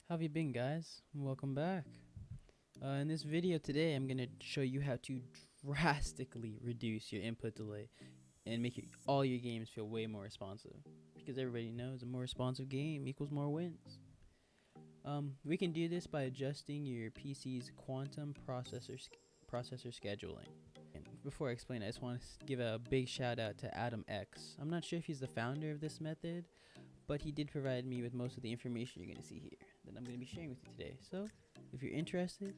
How have you been, guys? Welcome back. In this video today, I'm going to show you how to drastically reduce your input delay and make all your games feel way more responsive. Because everybody knows a more responsive game equals more wins. We can do this by adjusting your PC's quantum processor scheduling. And before I explain, I just want to give a big shout out to Adam X. I'm not sure if he's the founder of this method, but he did provide me with most of the information you're going to see here that I'm going to be sharing with you today. So if you're interested,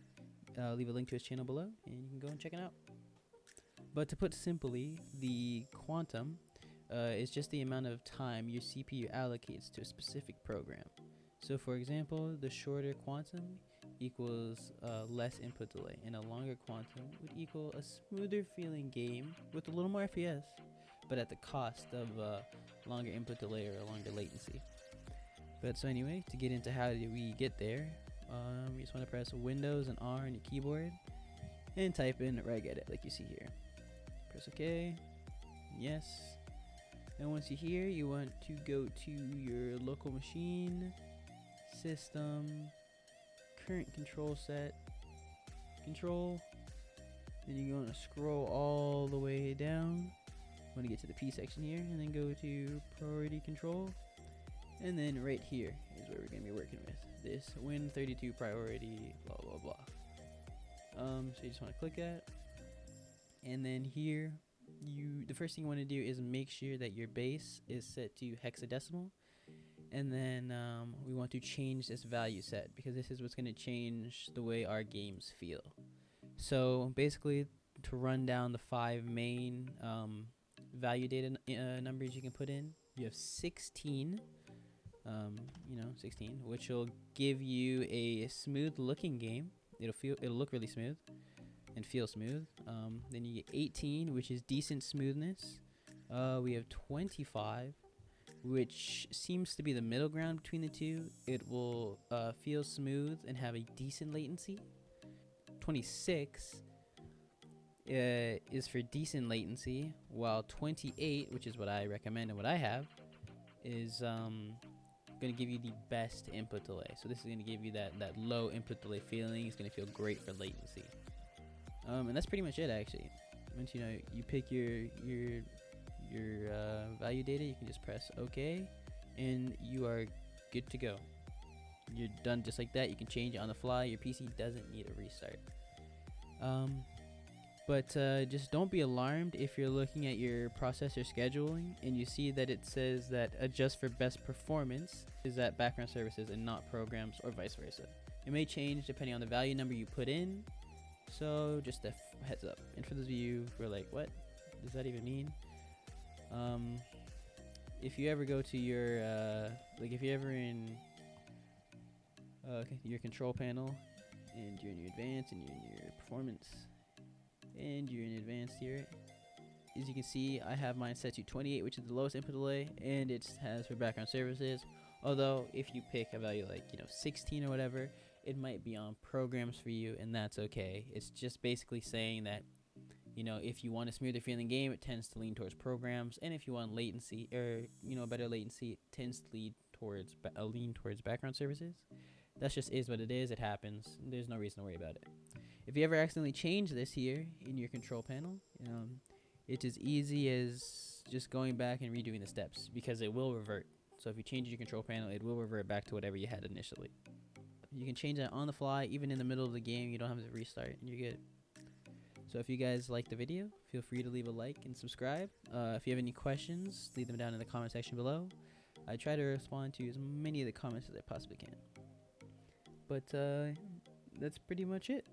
leave a link to his channel below and you can go and check it out. But to put simply, the quantum is just the amount of time your CPU allocates to a specific program. So for example, the shorter quantum equals less input delay, and a longer quantum would equal a smoother feeling game with a little more FPS, but at the cost of longer input delay or a longer latency. But so anyway, to get into how do we get there, you just want to press Windows and R on your keyboard and type in regedit like you see here. Press OK, yes. And once you're here, you want to go to your local machine, system, current control set, control. Then you're going to scroll all the way down. I'm going to get to the P section here and then go to priority control. And then right here is where we're going to be working with this Win32 priority, blah, blah, blah. So you just want to click that. And then here, the first thing you want to do is make sure that your base is set to hexadecimal. And then we want to change this value set because this is what's going to change the way our games feel. So basically, to run down the 5 main value data numbers you can put in, you have 16, 16, which will give you a smooth looking game. It'll look really smooth and feel smooth. Then you get 18, which is decent smoothness. We have 25, which seems to be the middle ground between the two. It will feel smooth and have a decent latency. 26 is for decent latency, while 28, which is what I recommend and what I have, is going to give you the best input delay. So this is going to give you that low input delay feeling. It's going to feel great for latency. And that's pretty much it, actually. Once you pick your value data, you can just press OK, and you are good to go. You're done just like that. You can change it on the fly. Your PC doesn't need a restart. But just don't be alarmed if you're looking at your processor scheduling and you see that it says that adjust for best performance is at background services and not programs, or vice versa. It may change depending on the value number you put in, so just a heads up. And for those of you who are like, what does that even mean? If you ever go to your if you're ever in your control panel and you're in your advanced and you're in your performance and you're in advanced here, as you can see, I have mine set to 28, which is the lowest input delay, and it has for background services. Although if you pick a value like 16 or whatever, it might be on programs for you, and that's okay. It's just basically saying that if you want a smoother feeling game, it tends to lean towards programs, and if you want latency or better latency, it tends to lean towards background services. That just is what it is. It happens. There's no reason to worry about it. If you ever accidentally change this here in your control panel, it's as easy as just going back and redoing the steps, because it will revert. So if you change your control panel, it will revert back to whatever you had initially. You can change that on the fly, even in the middle of the game. You don't have to restart, and you're good. So if you guys liked the video, feel free to leave a like and subscribe. If you have any questions, leave them down in the comment section below. I try to respond to as many of the comments as I possibly can. But that's pretty much it.